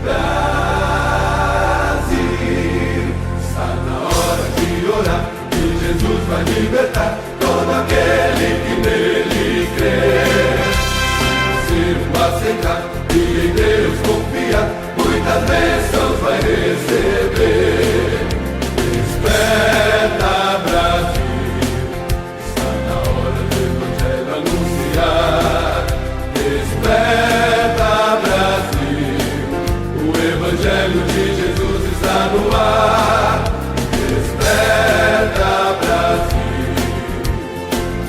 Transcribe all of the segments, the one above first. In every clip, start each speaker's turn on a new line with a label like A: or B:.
A: Brasil. Está na hora de orar, que Jesus vai libertar todo aquele que nele crê. Se o aceitar e em Deus confiar, muitas bênçãos vai receber. Desperta, Brasil, está na hora do Evangelho anunciar. Desperta, Brasil, o Evangelho de Jesus está no ar. Desperta, Brasil,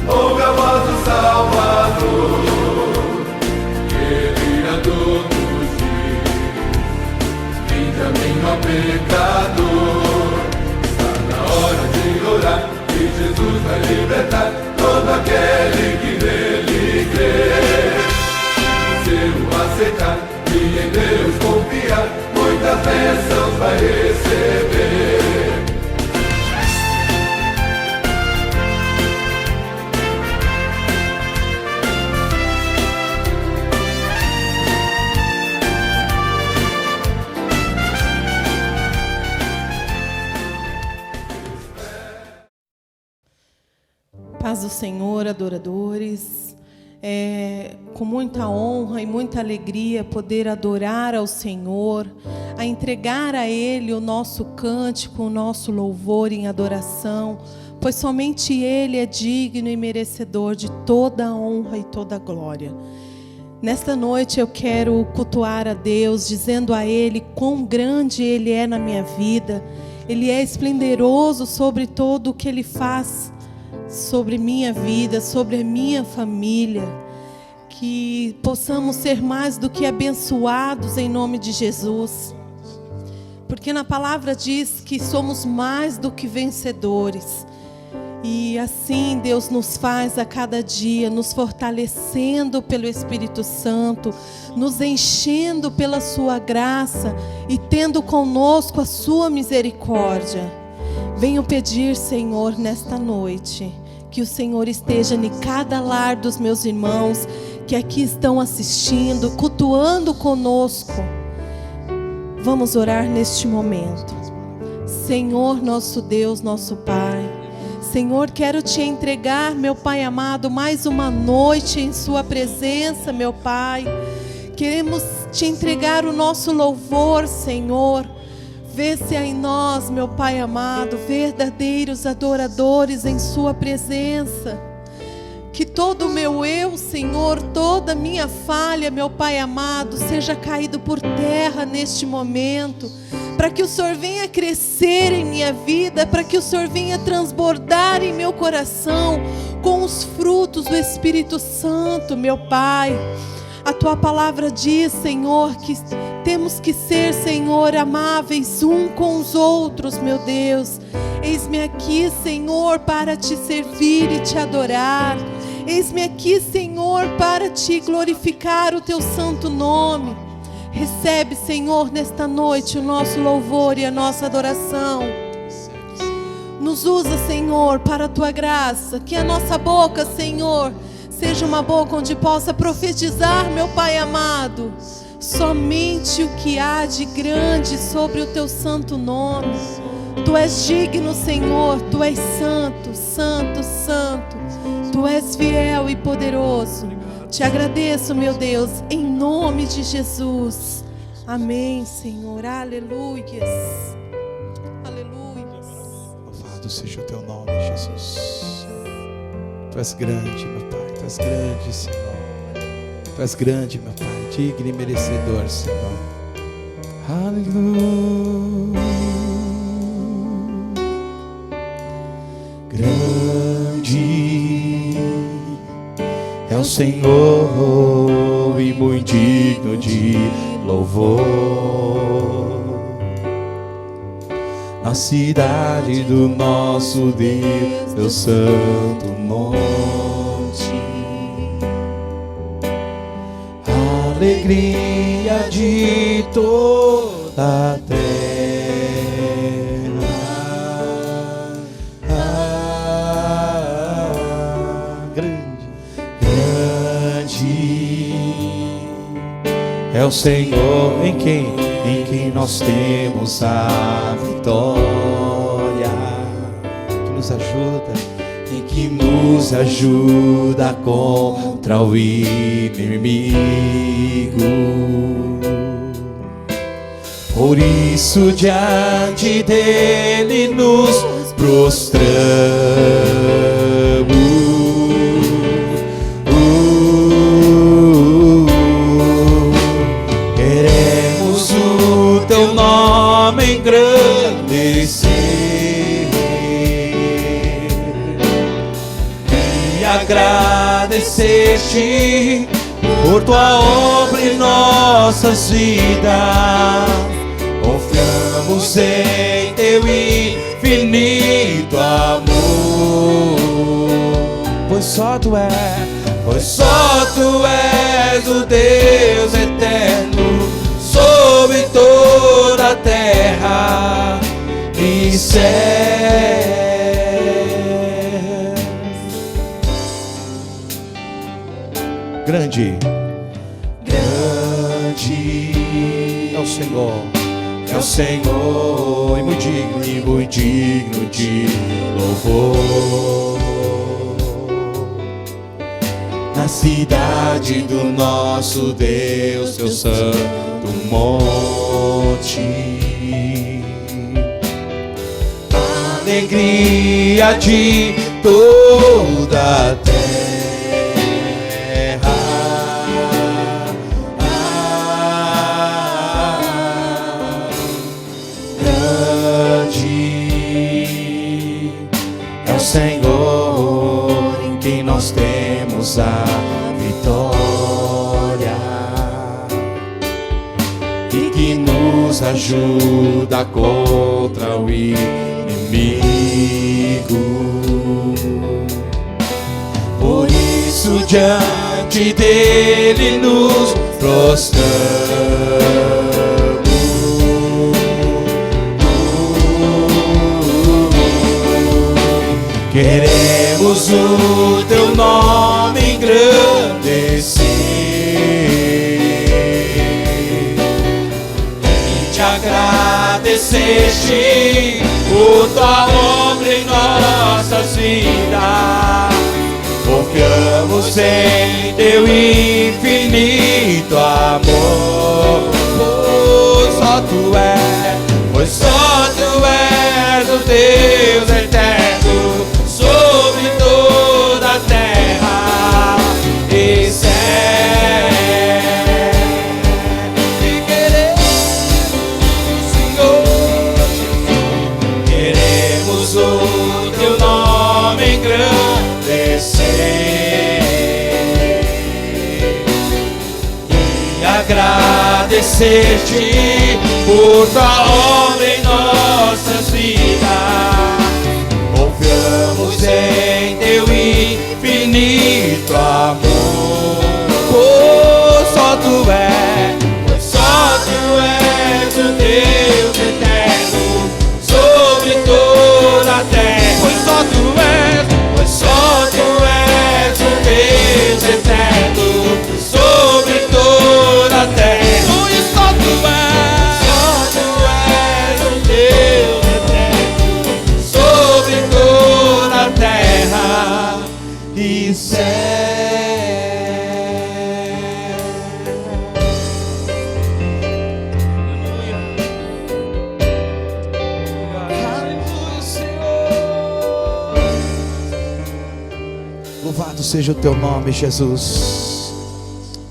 A: ouve a voz do Salvador, que vira todos os dias. Vinde a mim, ó pecador. Está na hora de orar, que Jesus vai libertar todo aquele que nele crê. Se o aceitar e em Deus confiar, muitas bênçãos vai receber.
B: Paz do Senhor, adoradores. Com muita honra e muita alegria poder adorar ao Senhor, a entregar a Ele o nosso cântico, o nosso louvor em adoração, pois somente Ele é digno e merecedor de toda a honra e toda a glória. Nesta noite eu quero cultuar a Deus, dizendo a Ele quão grande Ele é na minha vida. Ele é esplendoroso sobre todo o que Ele faz sobre minha vida, sobre a minha família. Que possamos ser mais do que abençoados em nome de Jesus. Porque na palavra diz que somos mais do que vencedores. E assim Deus nos faz a cada dia, nos fortalecendo pelo Espírito Santo, nos enchendo pela sua graça e tendo conosco a sua misericórdia. Venho pedir, Senhor, nesta noite, que o Senhor esteja em cada lar dos meus irmãos que aqui estão assistindo, cultuando conosco. Vamos orar neste momento. Senhor, nosso Deus, nosso Pai. Senhor, quero te entregar, meu Pai amado, mais uma noite em sua presença, meu Pai. Queremos te entregar o nosso louvor, Senhor. Vê se há em nós, meu Pai amado, verdadeiros adoradores em sua presença. Que todo o meu eu, Senhor, toda a minha falha, meu Pai amado, seja caído por terra neste momento, para que o Senhor venha crescer em minha vida, para que o Senhor venha transbordar em meu coração com os frutos do Espírito Santo, meu Pai. A Tua palavra diz, Senhor, que temos que ser, Senhor, amáveis um com os outros, meu Deus. Eis-me aqui, Senhor, para te servir e te adorar. Eis-me aqui, Senhor, para te glorificar o teu santo nome. Recebe, Senhor, nesta noite o nosso louvor e a nossa adoração. Nos usa, Senhor, para a tua graça. Que a nossa boca, Senhor, seja uma boca onde possa profetizar, meu Pai amado, somente o que há de grande sobre o teu santo nome. Tu és digno, Senhor, Tu és santo, santo, santo. Tu és fiel e poderoso. Te agradeço, meu Deus, em nome de Jesus. Amém, Senhor. Aleluias. Aleluias.
C: Louvado seja o teu nome, Jesus. Tu és grande, meu Pai. Tu és grande, Senhor. Tu és grande, meu Pai. Digno e merecedor, Senhor. Aleluia. Grande é o Senhor e muito digno de louvor. Na cidade do nosso Deus, teu santo monte, alegria de toda a terra. É o Senhor em quem nós temos a vitória, que nos ajuda, em que nos ajuda contra o inimigo. Por isso diante dele nos prostramos. Queremos o teu nome engrandecer e agradecer-te por tua obra em nossas vidas. Confiamos em teu infinito amor, pois só tu és o Deus eterno sobre toda a terra e céus. Grande é o Senhor. É o Senhor, e muito digno de louvor. Na cidade do nosso Deus, teu santo monte, alegria de toda a terra. Senhor, em quem nós temos a vitória e que nos ajuda contra o inimigo. Por isso diante dele nos prostramos. Queremos o teu nome engrandecer e te agradecer por tua obra em nossas vidas. Confiamos em teu infinito amor, pois só tu és o Deus eterno sobre toda a terra e céu. E queremos, Senhor Jesus, queremos o teu nome engrandecer e agradecer-te por tua obra em nossas vidas. Confiamos em teu infinito amor, pois só tu és o Deus eterno sobre toda a terra. Pois só tu és o Deus eterno sobre toda a terra. Pois só tu és o Deus eterno sobre toda a terra e céu. Aleluia, Senhor. Louvado seja o teu nome, Jesus.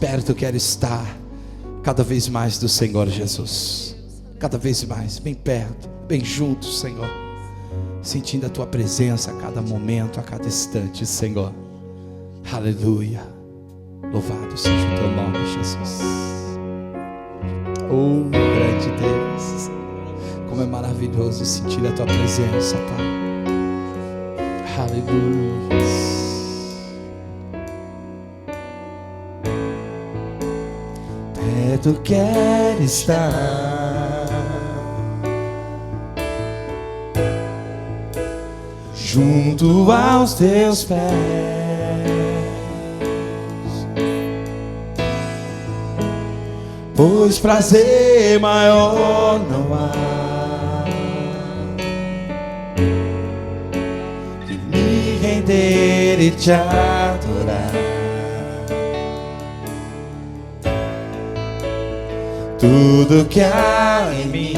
C: Perto quero estar cada vez mais do Senhor Jesus, cada vez mais, bem perto, bem junto, Senhor, sentindo a tua presença a cada momento, a cada instante, Senhor. Aleluia. Louvado seja o teu nome, Jesus. Oh, grande Deus, como é maravilhoso sentir a tua presença, Pai. Aleluia. Perto quero estar, junto aos teus pés, pois prazer maior não há que me render e te adorar. Tudo que há em mim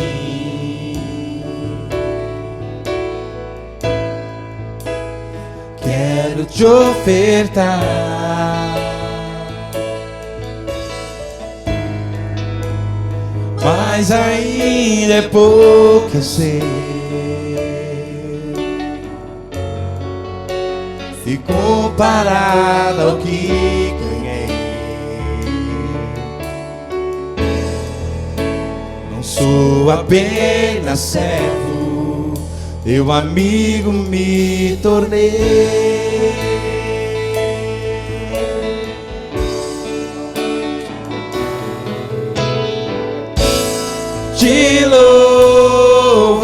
C: quero te ofertar, mas ainda é pouco eu sei, e comparado ao que ganhei, não sou apenas servo, teu amigo me tornei. Te louvarei,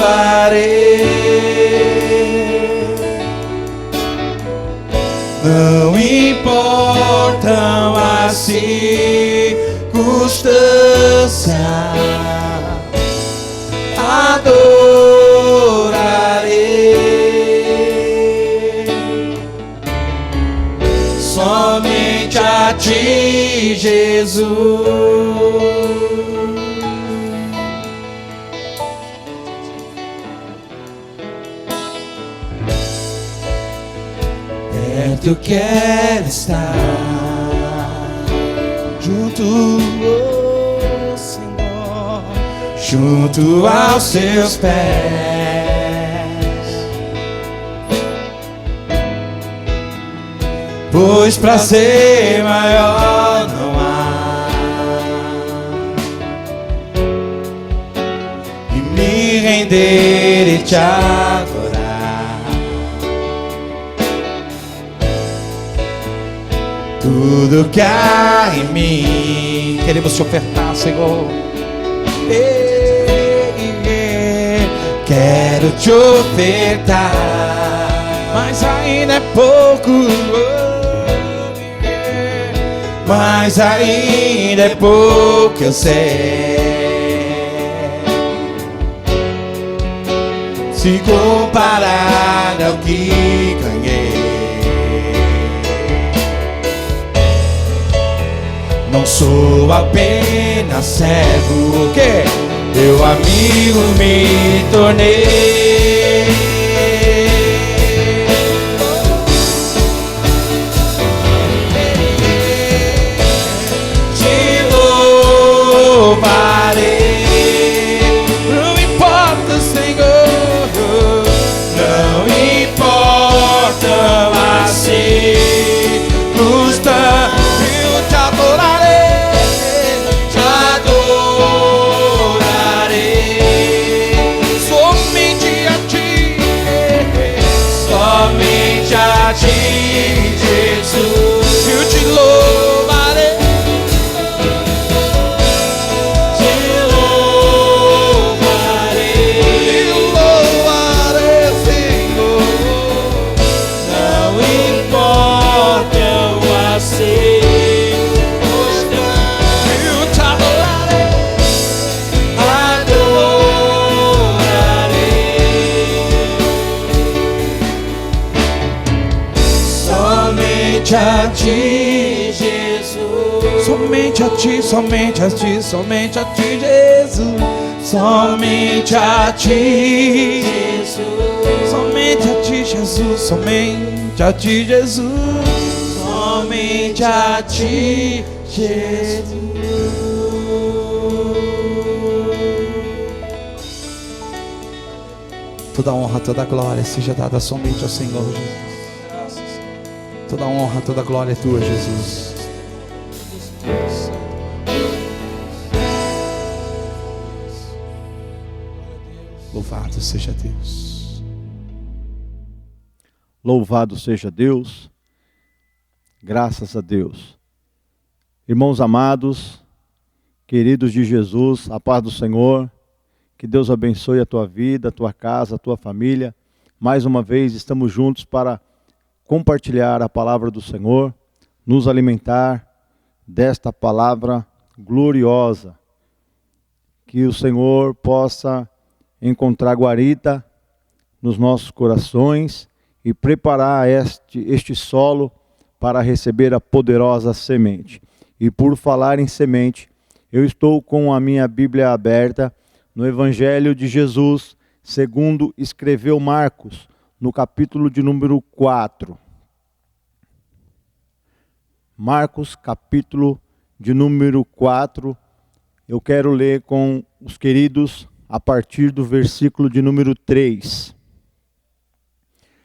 C: não importam as circunstâncias, adorarei somente a ti, Jesus. Eu quero estar junto, oh Senhor, junto aos seus pés, pois prazer maior não há que me render e te adorar. Tudo que há em mim queremos te ofertar, Senhor. Quero te ofertar, mas ainda é pouco. Mas ainda é pouco eu sei, se comparar ao que ganhei. Não sou apenas servo, o quê? Teu amigo me tornei. Te louvarei, não importa, Senhor, não importa as circunstâncias. Jesus, eu te louvarei, Senhor. Não importa as circunstâncias, eu te adorarei. Somente a ti, Jesus. Somente a ti, somente a ti, somente a ti, Jesus. Somente a ti, Jesus. Somente a ti, Jesus. Somente a ti, Jesus. Somente a ti, Jesus. Toda honra, toda glória seja dada somente ao Senhor Jesus. Toda honra, toda glória é tua, Jesus. Louvado seja Deus.
D: Louvado seja Deus. Graças a Deus. Irmãos amados, queridos de Jesus, a paz do Senhor. Que Deus abençoe a tua vida, a tua casa, a tua família. Mais uma vez estamos juntos para compartilhar a palavra do Senhor, nos alimentar desta palavra gloriosa, que o Senhor possa encontrar guarida nos nossos corações e preparar este solo para receber a poderosa semente. E por falar em semente, eu estou com a minha Bíblia aberta no Evangelho de Jesus, segundo escreveu Marcos, no capítulo de número 4. Marcos, capítulo de número 4. Eu quero ler com os queridos a partir do versículo de número 3.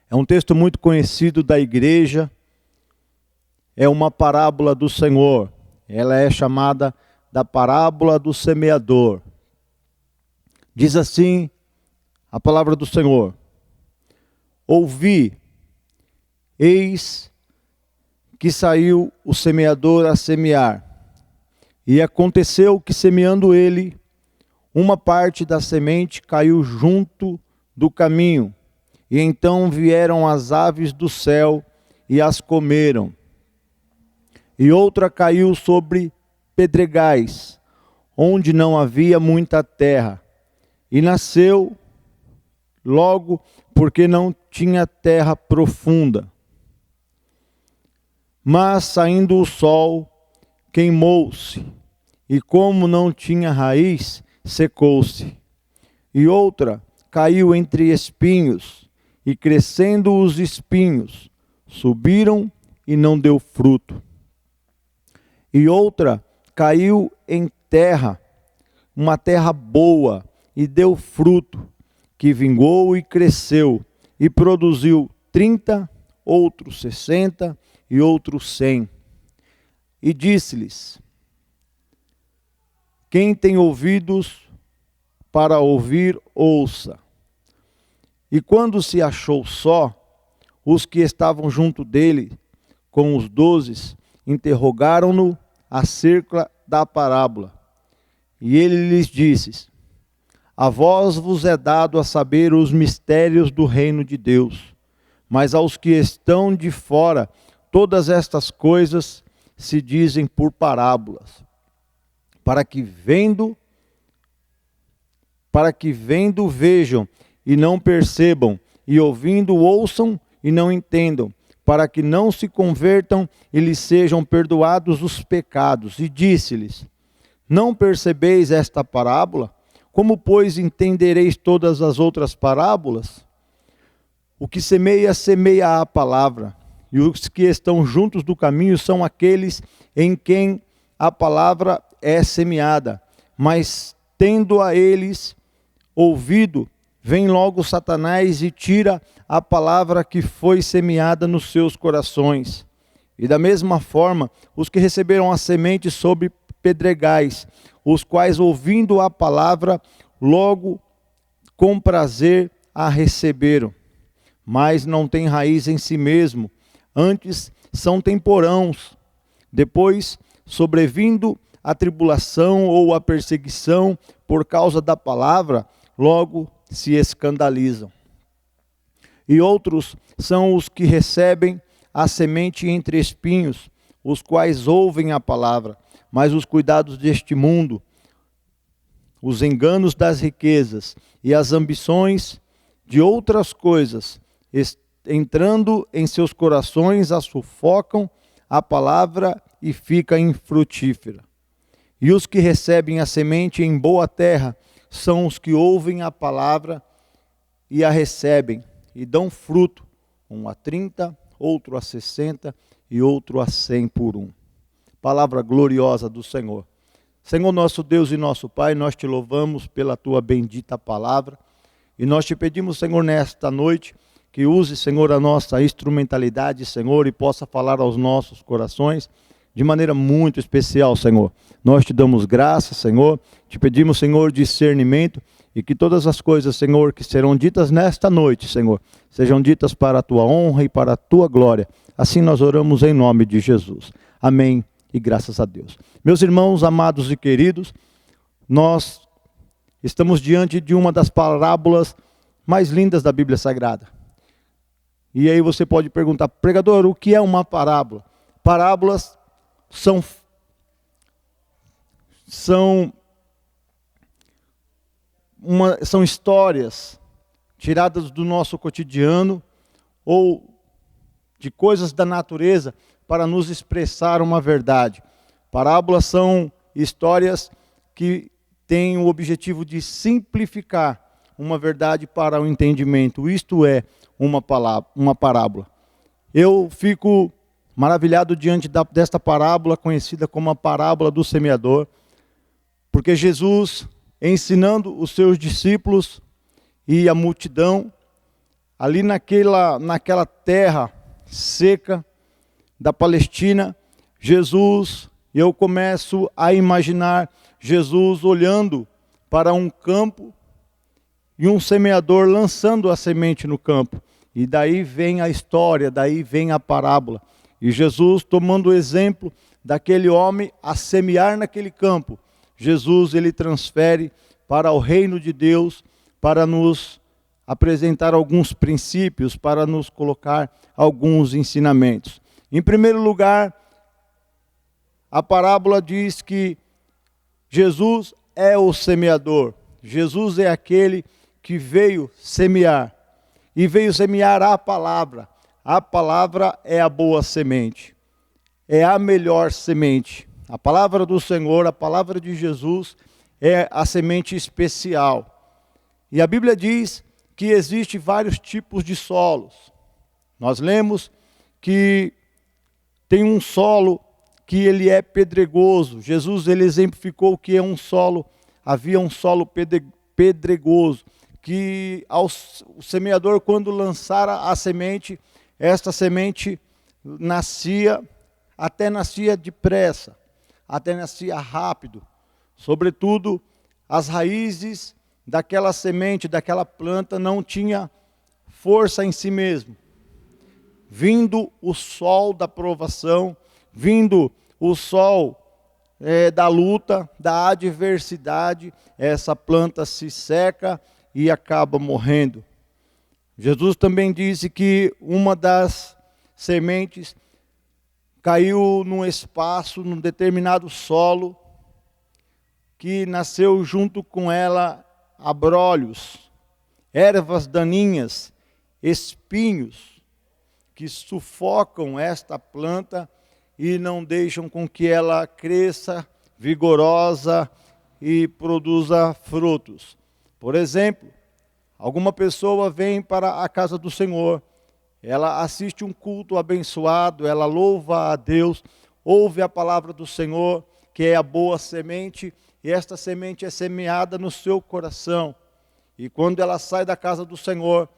D: É um texto muito conhecido da igreja, é uma parábola do Senhor. Ela é chamada da parábola do semeador. Diz assim a palavra do Senhor: ouvi, eis que saiu o semeador a semear. E aconteceu que, semeando ele, uma parte da semente caiu junto do caminho, e então vieram as aves do céu e as comeram. E outra caiu sobre pedregais, onde não havia muita terra, e nasceu logo, porque não tinha terra profunda. Mas saindo o sol, queimou-se, e como não tinha raiz, secou-se. E outra caiu entre espinhos, e crescendo os espinhos, subiram e não deu fruto. E outra caiu em terra, uma terra boa, e deu fruto, que vingou e cresceu, e produziu 30, outros 60 e outros 100. E disse-lhes: quem tem ouvidos para ouvir, ouça. E quando se achou só, os que estavam junto dele, com os 12, interrogaram-no acerca da parábola. E ele lhes disse: a vós vos é dado a saber os mistérios do reino de Deus, mas aos que estão de fora, todas estas coisas se dizem por parábolas, para que vendo vejam e não percebam, e ouvindo ouçam e não entendam, para que não se convertam e lhes sejam perdoados os pecados. E disse-lhes: não percebeis esta parábola? Como, pois, entendereis todas as outras parábolas? O que semeia, semeia a palavra, e os que estão juntos do caminho são aqueles em quem a palavra é semeada. Mas, tendo a eles ouvido, vem logo Satanás e tira a palavra que foi semeada nos seus corações. E da mesma forma, os que receberam a semente sobre pedregais, os quais, ouvindo a palavra, logo com prazer a receberam, mas não têm raiz em si mesmo, antes são temporãos. Depois, sobrevindo a tribulação ou a perseguição por causa da palavra, logo se escandalizam. E outros são os que recebem a semente entre espinhos, os quais ouvem a palavra, mas os cuidados deste mundo, os enganos das riquezas e as ambições de outras coisas, entrando em seus corações, a sufocam a palavra e fica infrutífera. E os que recebem a semente em boa terra são os que ouvem a palavra e a recebem, e dão fruto, um a 30, outro a 60 e outro a 100 por um. Palavra gloriosa do Senhor. Senhor nosso Deus e nosso Pai, nós te louvamos pela tua bendita palavra, e nós te pedimos, Senhor, nesta noite, que use, Senhor, a nossa instrumentalidade, Senhor, e possa falar aos nossos corações de maneira muito especial, Senhor. Nós te damos graça, Senhor, te pedimos, Senhor, discernimento, e que todas as coisas, Senhor, que serão ditas nesta noite, Senhor, sejam ditas para a tua honra e para a tua glória. Assim nós oramos em nome de Jesus. Amém e graças a Deus. Meus irmãos amados e queridos, nós estamos diante de uma das parábolas mais lindas da Bíblia Sagrada. E aí você pode perguntar: pregador, o que é uma parábola? Parábolas são são histórias tiradas do nosso cotidiano ou de coisas da natureza para nos expressar uma verdade. Parábolas são histórias que têm o objetivo de simplificar uma verdade para o entendimento. Isto é uma parábola. Eu fico maravilhado diante desta parábola, conhecida como a parábola do semeador, porque Jesus, ensinando os seus discípulos e a multidão, ali naquela terra seca da Palestina, eu começo a imaginar Jesus olhando para um campo e um semeador lançando a semente no campo. E daí vem a história, daí vem a parábola. E Jesus, tomando o exemplo daquele homem a semear naquele campo, Jesus, ele transfere para o reino de Deus, para nos apresentar alguns princípios, para nos colocar alguns ensinamentos. Em primeiro lugar, a parábola diz que Jesus é o semeador. Jesus é aquele que veio semear. E veio semear a palavra. A palavra é a boa semente. É a melhor semente. A palavra do Senhor, a palavra de Jesus, é a semente especial. E a Bíblia diz que existem vários tipos de solos. Nós lemos que tem um solo que ele é pedregoso. Jesus, ele exemplificou o que é um solo. Havia um solo pedregoso, que o semeador, quando lançara a semente, esta semente nascia depressa, até nascia rápido. Sobretudo, as raízes daquela semente, daquela planta, não tinha força em si mesmo. Vindo o sol da provação, vindo o sol da luta, da adversidade, essa planta se seca e acaba morrendo. Jesus também disse que uma das sementes caiu num espaço, num determinado solo, que nasceu junto com ela abrolhos, ervas daninhas, espinhos, que sufocam esta planta e não deixam com que ela cresça vigorosa e produza frutos. Por exemplo, alguma pessoa vem para a casa do Senhor, ela assiste um culto abençoado, ela louva a Deus, ouve a palavra do Senhor, que é a boa semente, e esta semente é semeada no seu coração. E quando ela sai da casa do Senhor,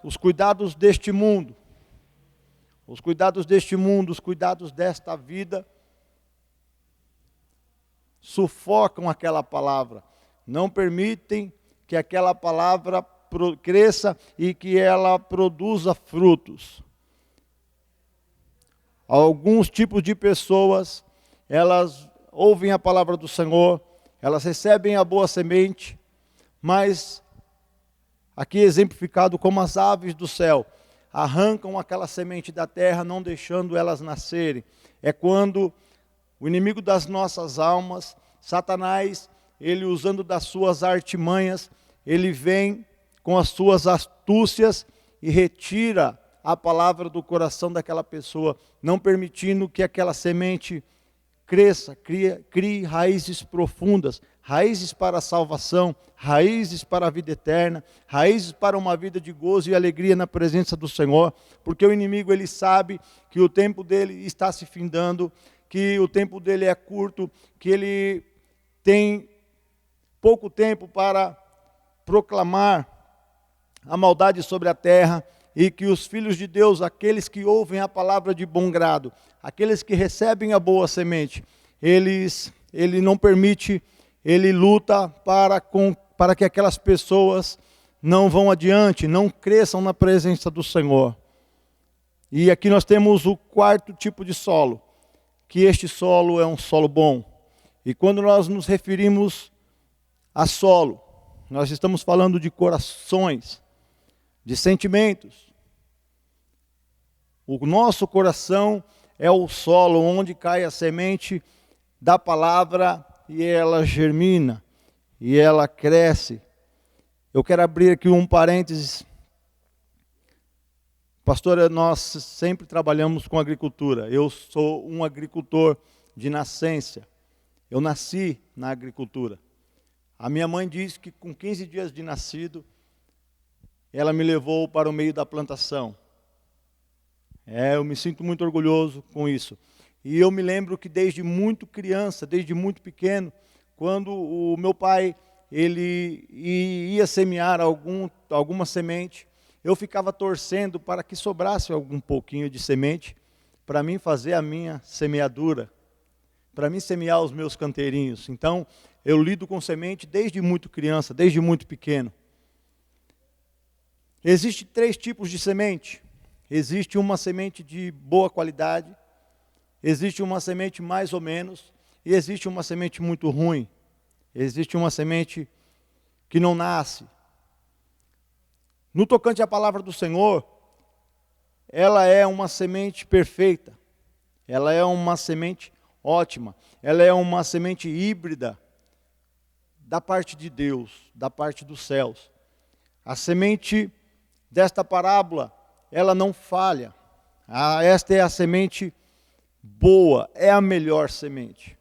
D: os cuidados deste mundo, os cuidados desta vida, sufocam aquela palavra, não permitem que aquela palavra cresça e que ela produza frutos. Alguns tipos de pessoas, elas ouvem a palavra do Senhor, elas recebem a boa semente, mas aqui exemplificado como as aves do céu, arrancam aquela semente da terra, não deixando elas nascerem. É quando o inimigo das nossas almas, Satanás, ele usando das suas artimanhas, ele vem com as suas astúcias e retira a palavra do coração daquela pessoa, não permitindo que aquela semente cresça, crie raízes profundas, raízes para a salvação, raízes para a vida eterna, raízes para uma vida de gozo e alegria na presença do Senhor, porque o inimigo, ele sabe que o tempo dele está se findando, que o tempo dele é curto, que ele tem pouco tempo para proclamar a maldade sobre a terra, e que os filhos de Deus, aqueles que ouvem a palavra de bom grado, aqueles que recebem a boa semente, ele não permite, ele luta para que aquelas pessoas não vão adiante, não cresçam na presença do Senhor. E aqui nós temos o quarto tipo de solo, que este solo é um solo bom. E quando nós nos referimos a solo, nós estamos falando de corações, de sentimentos. O nosso coração é o solo onde cai a semente da palavra e ela germina. e ela cresce. Eu quero abrir aqui um parênteses. Pastora, nós sempre trabalhamos com agricultura. Eu sou um agricultor de nascença. Eu nasci na agricultura. A minha mãe disse que com 15 dias de nascido, ela me levou para o meio da plantação. Eu me sinto muito orgulhoso com isso. E eu me lembro que desde muito criança, desde muito pequeno, quando o meu pai ele ia semear alguma semente, eu ficava torcendo para que sobrasse algum pouquinho de semente para mim fazer a minha semeadura, para mim semear os meus canteirinhos. Então, eu lido com semente desde muito criança, desde muito pequeno. Existem 3 tipos de semente. Existe uma semente de boa qualidade, existe uma semente mais ou menos, e existe uma semente muito ruim. Existe uma semente que não nasce. No tocante à palavra do Senhor, ela é uma semente perfeita, ela é uma semente ótima, ela é uma semente híbrida da parte de Deus, da parte dos céus. A semente desta parábola, ela não falha. Esta é a semente boa, é a melhor semente.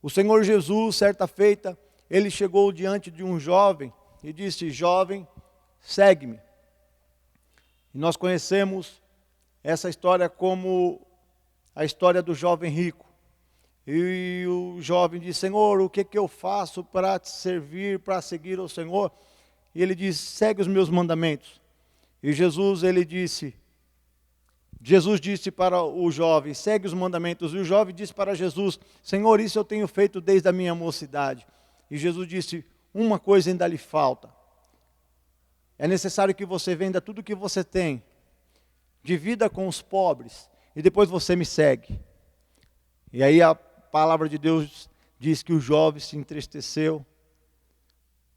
D: O Senhor Jesus, certa feita, ele chegou diante de um jovem e disse: jovem, segue-me. E nós conhecemos essa história como a história do jovem rico. E o jovem disse: Senhor, o que eu faço para te servir, para seguir o Senhor? E ele disse: segue os meus mandamentos. E Jesus disse para o jovem: segue os mandamentos. E o jovem disse para Jesus: Senhor, isso eu tenho feito desde a minha mocidade. E Jesus disse: uma coisa ainda lhe falta. É necessário que você venda tudo o que você tem, divida com os pobres, e depois você me segue. E aí a palavra de Deus diz que o jovem se entristeceu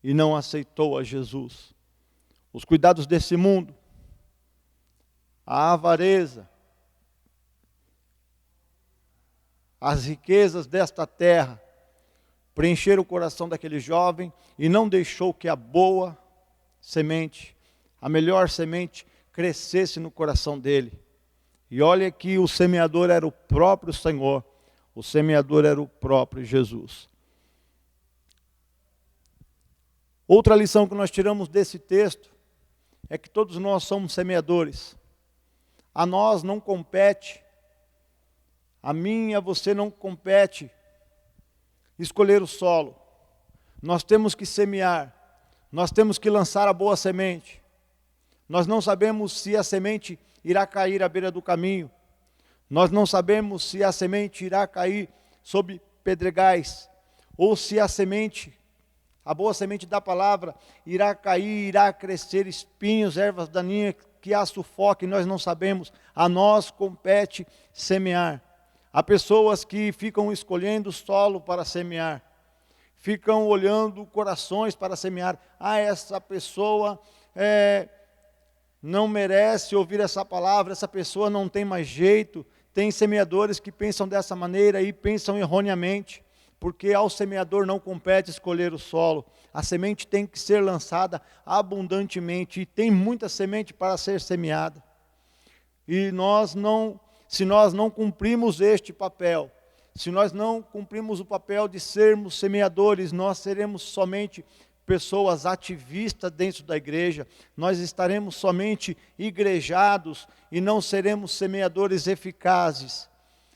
D: e não aceitou a Jesus. Os cuidados desse mundo, a avareza, as riquezas desta terra, preencheram o coração daquele jovem e não deixou que a boa semente, a melhor semente, crescesse no coração dele. E olha que o semeador era o próprio Senhor, o semeador era o próprio Jesus. Outra lição que nós tiramos desse texto é que todos nós somos semeadores. A nós não compete, a mim e a você não compete escolher o solo. Nós temos que semear, nós temos que lançar a boa semente. Nós não sabemos se a semente irá cair à beira do caminho. Nós não sabemos se a semente irá cair sob pedregais, ou se a semente, a boa semente da palavra, irá cair, irá crescer espinhos, ervas daninhas que a sufoquem. Nós não sabemos. A nós compete semear. Há pessoas que ficam escolhendo o solo para semear, ficam olhando corações para semear. Essa pessoa não merece ouvir essa palavra, essa pessoa não tem mais jeito. Tem semeadores que pensam dessa maneira e pensam erroneamente, porque ao semeador não compete escolher o solo. A semente tem que ser lançada abundantemente, e tem muita semente para ser semeada. E se nós não cumprimos este papel, se nós não cumprimos o papel de sermos semeadores, nós seremos somente pessoas ativistas dentro da igreja, nós estaremos somente igrejados e não seremos semeadores eficazes.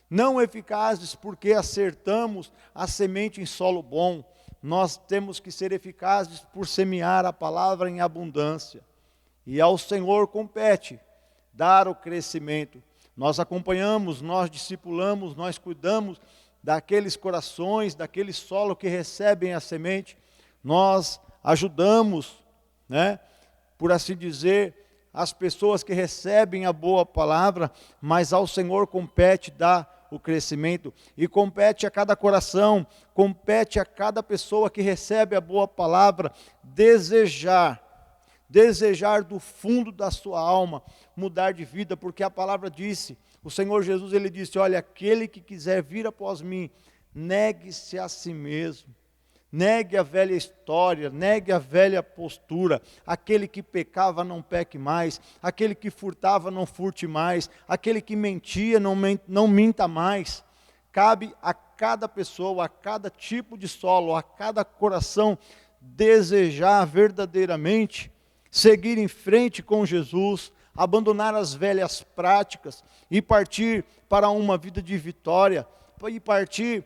D: Não eficazes porque acertamos a semente em solo bom. Nós temos que ser eficazes por semear a palavra em abundância. E ao Senhor compete dar o crescimento. Nós acompanhamos, nós discipulamos, nós cuidamos daqueles corações, daquele solo que recebem a semente. Nós ajudamos, por assim dizer, as pessoas que recebem a boa palavra, mas ao Senhor compete dar o crescimento, e compete a cada coração, compete a cada pessoa que recebe a boa palavra, desejar do fundo da sua alma, mudar de vida, porque a palavra disse, o Senhor Jesus, ele disse: olha, aquele que quiser vir após mim, negue-se a si mesmo. Negue a velha história, negue a velha postura. Aquele que pecava, não peque mais. Aquele que furtava, não furte mais. Aquele que mentia, não minta mais. Cabe a cada pessoa, a cada tipo de solo, a cada coração, desejar verdadeiramente seguir em frente com Jesus, abandonar as velhas práticas e partir para uma vida de vitória, e partir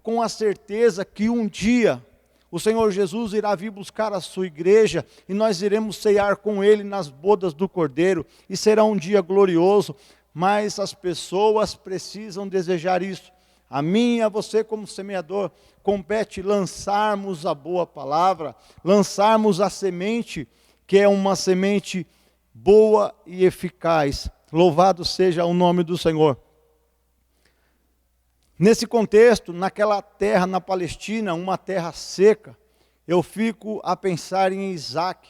D: com a certeza que um dia o Senhor Jesus irá vir buscar a sua igreja e nós iremos ceiar com Ele nas bodas do Cordeiro, e será um dia glorioso, mas as pessoas precisam desejar isso. A mim e a você, como semeador, compete lançarmos a boa palavra, lançarmos a semente, que é uma semente boa e eficaz. Louvado seja o nome do Senhor. Nesse contexto, naquela terra na Palestina, uma terra seca, eu fico a pensar em Isaac.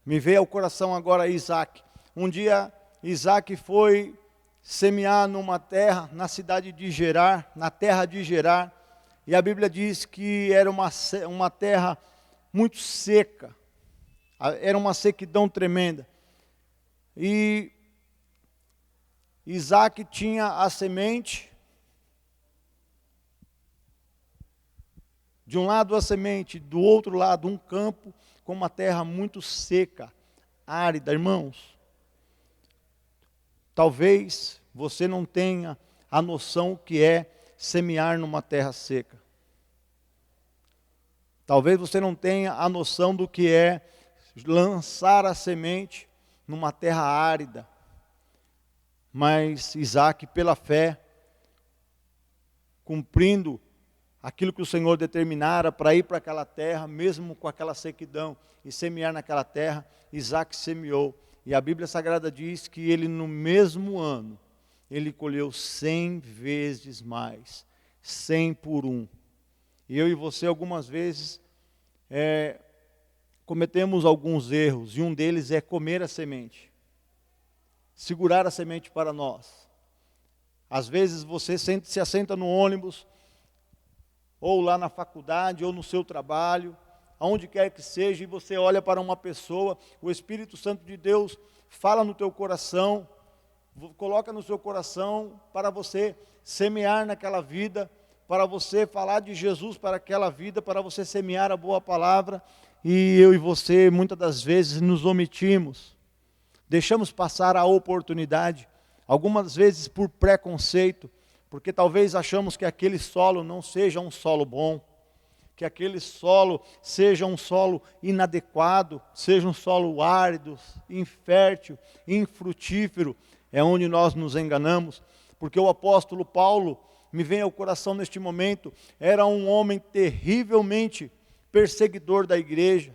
D: Me veio ao coração agora Isaac. Um dia, Isaac foi semear numa terra, na cidade de Gerar, na terra de Gerar, e a Bíblia diz que era uma terra muito seca, era uma sequidão tremenda, e Isaac tinha a semente, de um lado a semente, do outro lado um campo, com uma terra muito seca, árida. Irmãos, talvez você não tenha a noção o que é semear numa terra seca. Talvez você não tenha a noção do que é lançar a semente numa terra árida. Mas Isaac, pela fé, cumprindo aquilo que o Senhor determinara para ir para aquela terra, mesmo com aquela sequidão, e semear naquela terra, Isaac semeou. E a Bíblia Sagrada diz que ele, no mesmo ano, ele colheu 100 vezes mais, 100 por 1. E eu e você, algumas vezes, cometemos alguns erros, e um deles é comer a semente, segurar a semente para nós. Às vezes você se assenta no ônibus, ou lá na faculdade, ou no seu trabalho, aonde quer que seja, e você olha para uma pessoa, o Espírito Santo de Deus fala no teu coração, coloca no seu coração para você semear naquela vida, para você falar de Jesus para aquela vida, para você semear a boa palavra, e eu e você muitas das vezes nos omitimos, deixamos passar a oportunidade, algumas vezes por preconceito, porque talvez achamos que aquele solo não seja um solo bom, que aquele solo seja um solo inadequado, seja um solo árido, infértil, infrutífero. É onde nós nos enganamos, porque o apóstolo Paulo, me vem ao coração neste momento, era um homem terrivelmente perseguidor da igreja.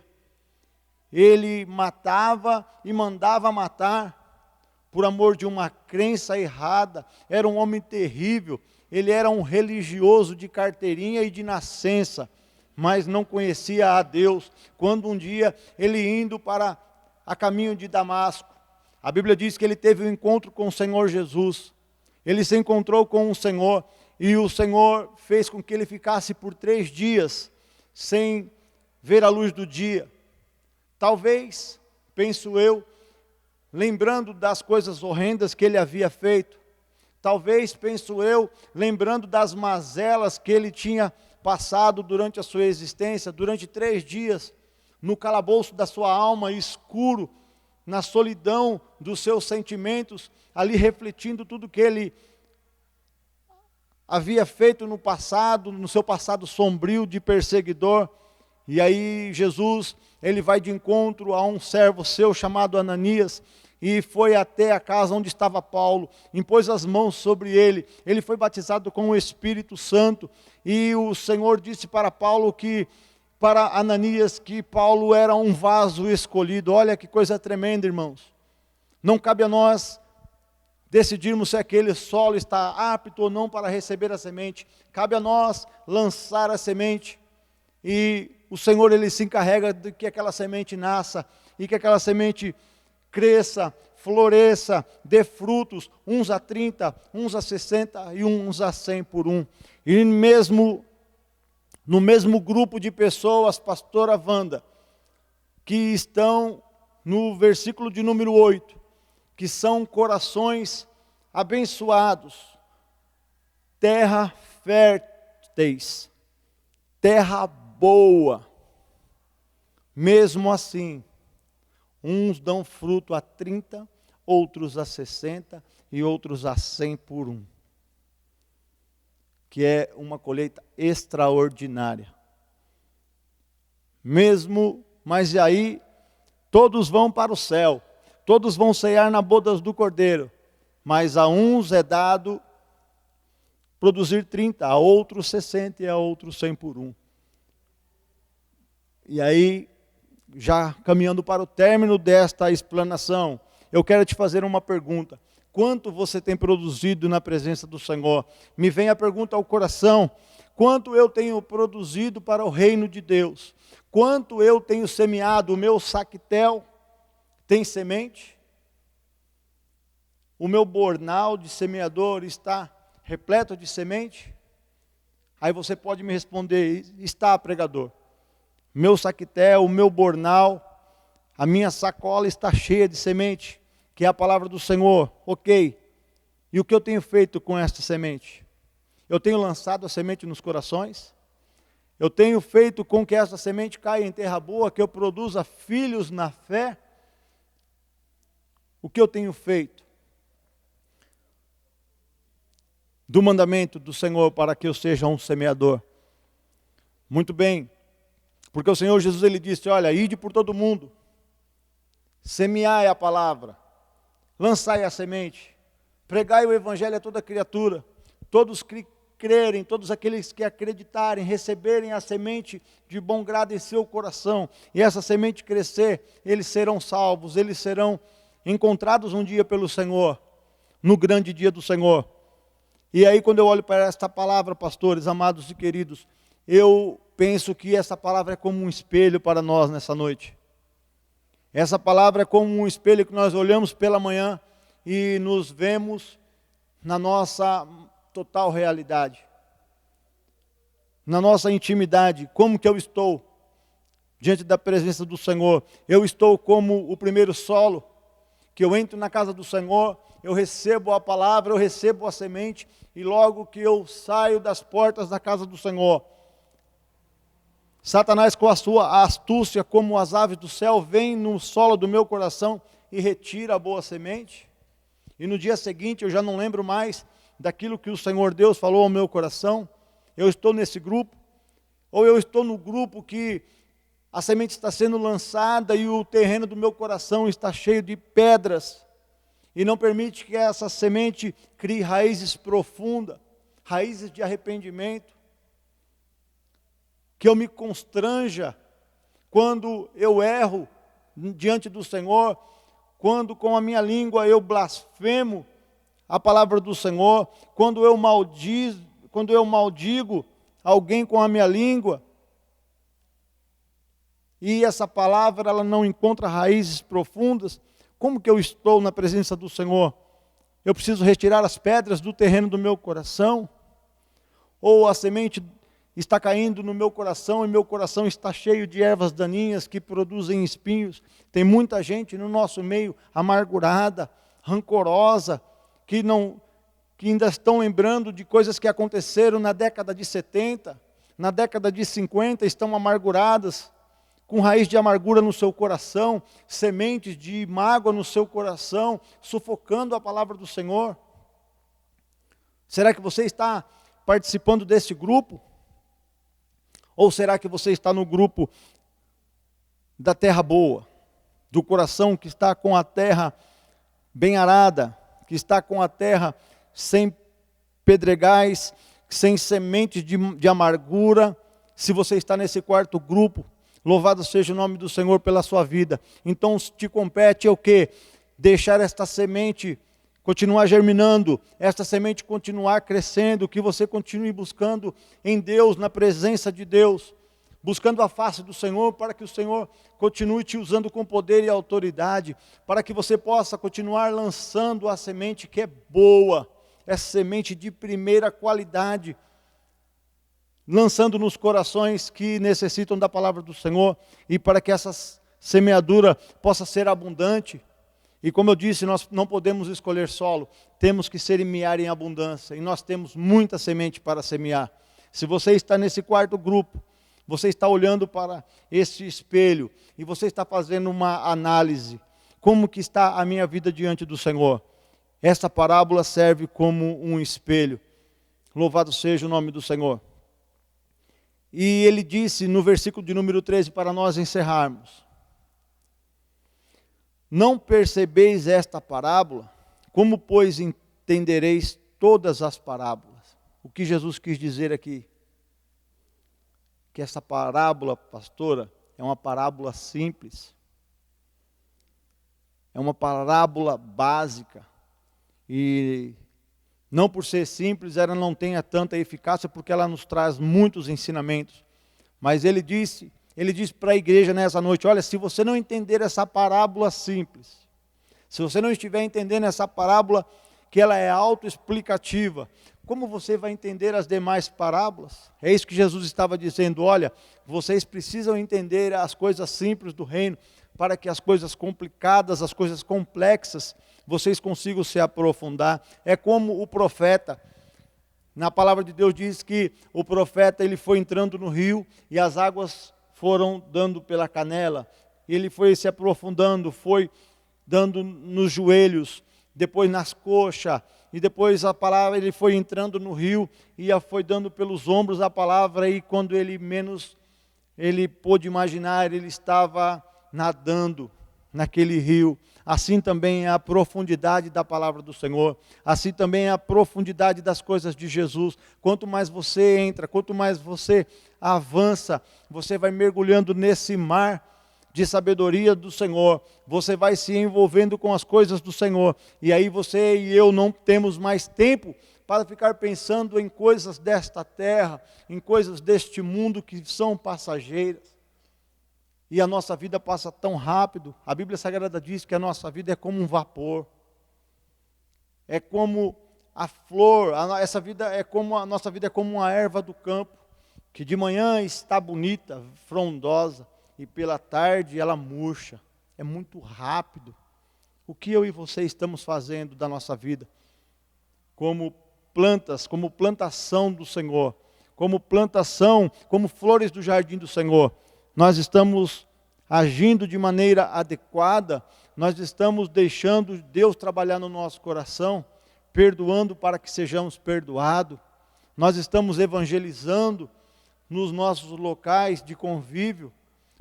D: Ele matava e mandava matar por amor de uma crença errada. Era um homem terrível. Ele era um religioso de carteirinha e de nascença, mas não conhecia a Deus. Quando um dia ele indo para a caminho de Damasco, a Bíblia diz que ele teve um encontro com o Senhor Jesus. Ele se encontrou com o Senhor, e o Senhor fez com que ele ficasse por 3 dias sem ver a luz do dia. Talvez, penso eu, lembrando das coisas horrendas que ele havia feito. Talvez, penso eu, lembrando das mazelas que ele tinha passado durante a sua existência, durante 3 dias, no calabouço da sua alma, escuro, na solidão dos seus sentimentos, ali refletindo tudo que ele havia feito no passado, no seu passado sombrio de perseguidor. E aí Jesus, ele vai de encontro a um servo seu chamado Ananias, e foi até a casa onde estava Paulo, impôs as mãos sobre ele, ele foi batizado com o Espírito Santo, e o Senhor disse para Paulo para Ananias, que Paulo era um vaso escolhido. Olha que coisa tremenda, irmãos. Não cabe a nós decidirmos se aquele solo está apto ou não para receber a semente. Cabe a nós lançar a semente, e o Senhor, ele se encarrega de que aquela semente nasça, e que aquela semente cresça, floresça, dê frutos, uns a 30, uns a 60 e uns a 100 por 1. E mesmo no mesmo grupo de pessoas, pastora Wanda, que estão no versículo de número 8, que são corações abençoados, terra férteis, terra boa. Mesmo assim, uns dão fruto a 30, outros a 60 e outros a 100 por um. Que é uma colheita extraordinária. Mesmo, mas e aí, todos vão para o céu, todos vão ceiar na boda do Cordeiro, mas a uns é dado produzir 30, a outros 60 e a outros 100 por um. E aí, já caminhando para o término desta explanação, eu quero te fazer uma pergunta. Quanto você tem produzido na presença do Senhor? Me vem a pergunta ao coração: quanto eu tenho produzido para o reino de Deus? Quanto eu tenho semeado? O meu saquetel tem semente? O meu bornal de semeador está repleto de semente? Aí você pode me responder: está, pregador. Meu saquetel, o meu bornal, a minha sacola está cheia de semente, que é a palavra do Senhor. Ok. E o que eu tenho feito com esta semente? Eu tenho lançado a semente nos corações? Eu tenho feito com que essa semente caia em terra boa, que eu produza filhos na fé? O que eu tenho feito do mandamento do Senhor para que eu seja um semeador? Muito bem, porque o Senhor Jesus, ele disse: olha, ide por todo mundo, semeai a palavra, lançai a semente, pregai o evangelho a toda criatura, todos que crerem, todos aqueles que acreditarem, receberem a semente de bom grado em seu coração, e essa semente crescer, eles serão salvos, eles serão encontrados um dia pelo Senhor, no grande dia do Senhor. E aí, quando eu olho para esta palavra, pastores, amados e queridos, eu penso que essa palavra é como um espelho para nós nessa noite. Essa palavra é como um espelho que nós olhamos pela manhã e nos vemos na nossa total realidade, na nossa intimidade. Como que eu estou diante da presença do Senhor? Eu estou como o primeiro solo, que eu entro na casa do Senhor, eu recebo a palavra, eu recebo a semente, e logo que eu saio das portas da casa do Senhor, Satanás, com a sua astúcia, como as aves do céu, vem no solo do meu coração e retira a boa semente. E no dia seguinte eu já não lembro mais daquilo que o Senhor Deus falou ao meu coração. Eu estou nesse grupo, ou eu estou no grupo que a semente está sendo lançada e o terreno do meu coração está cheio de pedras, e não permite que essa semente crie raízes profundas, raízes de arrependimento. Que eu me constranja quando eu erro diante do Senhor, quando com a minha língua eu blasfemo a palavra do Senhor, quando eu maldigo alguém com a minha língua, e essa palavra ela não encontra raízes profundas. Como que eu estou na presença do Senhor? Eu preciso retirar as pedras do terreno do meu coração? Ou a semente está caindo no meu coração e meu coração está cheio de ervas daninhas que produzem espinhos? Tem muita gente no nosso meio amargurada, rancorosa, que ainda estão lembrando de coisas que aconteceram na década de 70, na década de 50, estão amarguradas, com raiz de amargura no seu coração, sementes de mágoa no seu coração, sufocando a palavra do Senhor. Será que você está participando desse grupo? Ou será que você está no grupo da terra boa, do coração que está com a terra bem arada, que está com a terra sem pedregais, sem sementes de amargura? Se você está nesse quarto grupo, louvado seja o nome do Senhor pela sua vida. Então te compete o quê? Deixar esta semente continuar germinando, esta semente continuar crescendo, que você continue buscando em Deus, na presença de Deus, buscando a face do Senhor, para que o Senhor continue te usando com poder e autoridade, para que você possa continuar lançando a semente que é boa, é semente de primeira qualidade. lançando nos corações que necessitam da palavra do Senhor, e para que essa semeadura possa ser abundante. E como eu disse, nós não podemos escolher solo, temos que semear em abundância, e nós temos muita semente para semear. Se você está nesse quarto grupo, você está olhando para esse espelho, e você está fazendo uma análise, como que está a minha vida diante do Senhor? Essa parábola serve como um espelho. Louvado seja o nome do Senhor. E ele disse no versículo de número 13, para nós encerrarmos: não percebeis esta parábola? Como, pois, entendereis todas as parábolas? O que Jesus quis dizer aqui? Que essa parábola, pastora, é uma parábola simples. É uma parábola básica. E não por ser simples, ela não tenha tanta eficácia, porque ela nos traz muitos ensinamentos. Mas ele disse para a igreja nessa noite: olha, se você não entender essa parábola simples, se você não estiver entendendo essa parábola, que ela é autoexplicativa, como você vai entender as demais parábolas? É isso que Jesus estava dizendo: olha, vocês precisam entender as coisas simples do reino, para que as coisas complicadas, as coisas complexas, vocês consigam se aprofundar. É como o profeta, na palavra de Deus diz que o profeta, ele foi entrando no rio, e as águas foram dando pela canela, ele foi se aprofundando, foi dando nos joelhos, depois nas coxas, e depois a palavra, ele foi entrando no rio, e foi dando pelos ombros a palavra, e quando ele menos, ele pôde imaginar, ele estava nadando naquele rio. Assim também é a profundidade da palavra do Senhor, assim também é a profundidade das coisas de Jesus. Quanto mais você entra, quanto mais você avança, você vai mergulhando nesse mar de sabedoria do Senhor, você vai se envolvendo com as coisas do Senhor, e aí você e eu não temos mais tempo para ficar pensando em coisas desta terra, em coisas deste mundo que são passageiras. E a nossa vida passa tão rápido. A Bíblia Sagrada diz que a nossa vida é como um vapor. É como a flor, a nossa vida é como uma erva do campo, que de manhã está bonita, frondosa, e pela tarde ela murcha. É muito rápido. O que eu e você estamos fazendo da nossa vida? Como plantas, como plantação do Senhor, como plantação, como flores do jardim do Senhor. Nós estamos agindo de maneira adequada, nós estamos deixando Deus trabalhar no nosso coração, perdoando para que sejamos perdoados, nós estamos evangelizando nos nossos locais de convívio,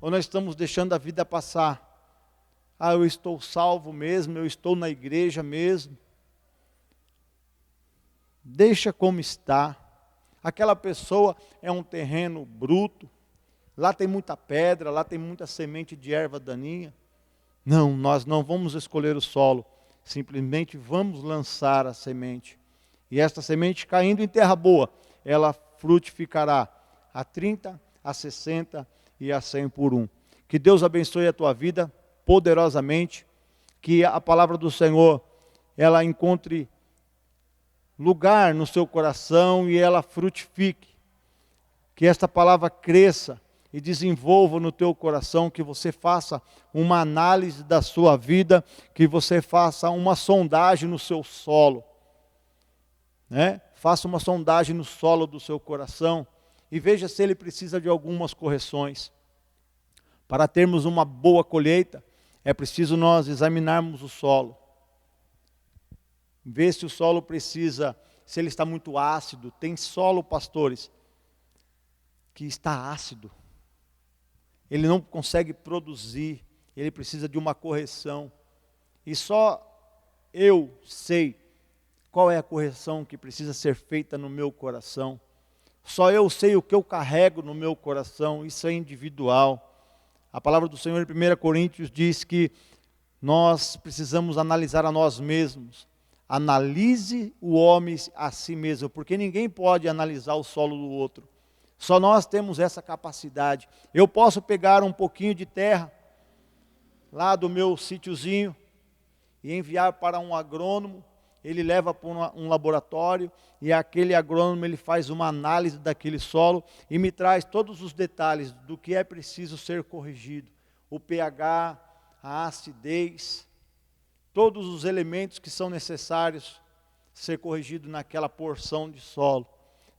D: ou nós estamos deixando a vida passar? Ah, eu estou salvo mesmo, eu estou na igreja mesmo. Deixa como está. Aquela pessoa é um terreno bruto, lá tem muita pedra, lá tem muita semente de erva daninha. Não, nós não vamos escolher o solo, simplesmente vamos lançar a semente. E esta semente caindo em terra boa, ela frutificará a 30, a 60 e a 100 por um. Que Deus abençoe a tua vida poderosamente, que a palavra do Senhor, ela encontre lugar no seu coração e ela frutifique. Que esta palavra cresça e desenvolva no teu coração, que você faça uma análise da sua vida, que você faça uma sondagem no seu solo, né? Faça uma sondagem no solo do seu coração e veja se ele precisa de algumas correções. Para termos uma boa colheita, é preciso nós examinarmos o solo. Ver se o solo precisa, se ele está muito ácido. Tem solo, pastores, que está ácido. Ele não consegue produzir, ele precisa de uma correção. E só eu sei qual é a correção que precisa ser feita no meu coração. Só eu sei o que eu carrego no meu coração, isso é individual. A palavra do Senhor em 1 Coríntios diz que nós precisamos analisar a nós mesmos. Analise o homem a si mesmo, porque ninguém pode analisar o solo do outro. Só nós temos essa capacidade. Eu posso pegar um pouquinho de terra lá do meu sítiozinho e enviar para um agrônomo, ele leva para um laboratório e aquele agrônomo ele faz uma análise daquele solo e me traz todos os detalhes do que é preciso ser corrigido. O pH, a acidez, todos os elementos que são necessários ser corrigidos naquela porção de solo.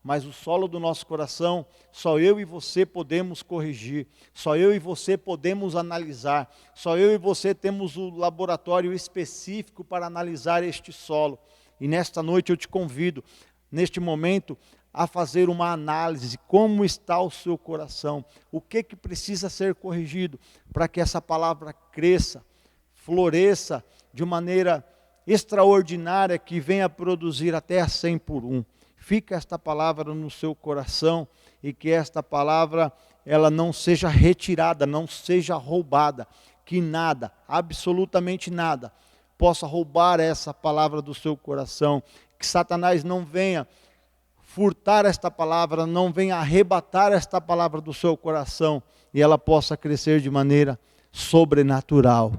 D: Mas o solo do nosso coração, só eu e você podemos corrigir, só eu e você podemos analisar, só eu e você temos o laboratório específico para analisar este solo. E nesta noite eu te convido, neste momento, a fazer uma análise, como está o seu coração, o que precisa ser corrigido, para que essa palavra cresça, floresça de maneira extraordinária, que venha produzir até a 100 por 1. Fica esta palavra no seu coração e que esta palavra ela não seja retirada, não seja roubada, que nada, absolutamente nada, possa roubar essa palavra do seu coração, que Satanás não venha furtar esta palavra, não venha arrebatar esta palavra do seu coração e ela possa crescer de maneira sobrenatural.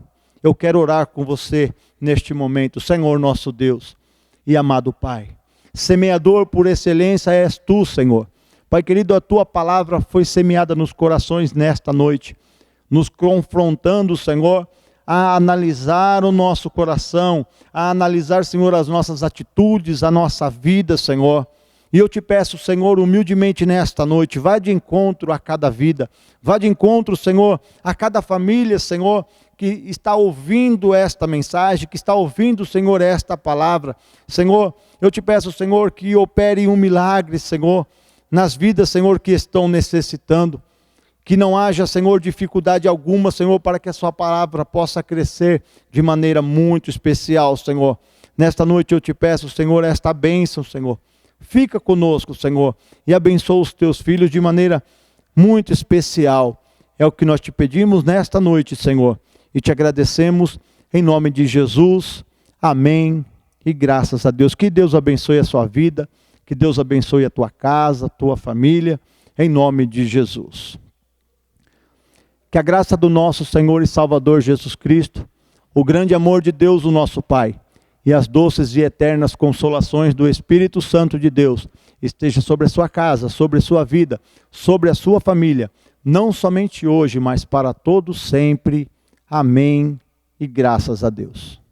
D: Eu quero orar com você neste momento, Senhor nosso Deus e amado Pai. Semeador por excelência és tu, Senhor. Pai querido, a tua palavra foi semeada nos corações nesta noite, nos confrontando, Senhor, a analisar o nosso coração, a analisar, Senhor, as nossas atitudes, a nossa vida, Senhor. E eu te peço, Senhor, humildemente nesta noite, vá de encontro a cada vida, vá de encontro, Senhor, a cada família, Senhor, que está ouvindo esta mensagem, que está ouvindo, Senhor, esta palavra. Senhor, eu te peço, Senhor, que opere um milagre, Senhor, nas vidas, Senhor, que estão necessitando. Que não haja, Senhor, dificuldade alguma, Senhor, para que a sua palavra possa crescer de maneira muito especial, Senhor. Nesta noite eu te peço, Senhor, esta bênção, Senhor. Fica conosco, Senhor, e abençoa os teus filhos de maneira muito especial. É o que nós te pedimos nesta noite, Senhor. E te agradecemos em nome de Jesus. Amém. E graças a Deus. Que Deus abençoe a sua vida. Que Deus abençoe a tua casa, a tua família. Em nome de Jesus. Que a graça do nosso Senhor e Salvador Jesus Cristo, o grande amor de Deus, o nosso Pai, e as doces e eternas consolações do Espírito Santo de Deus, esteja sobre a sua casa, sobre a sua vida, sobre a sua família, não somente hoje, mas para todos sempre. Amém e graças a Deus.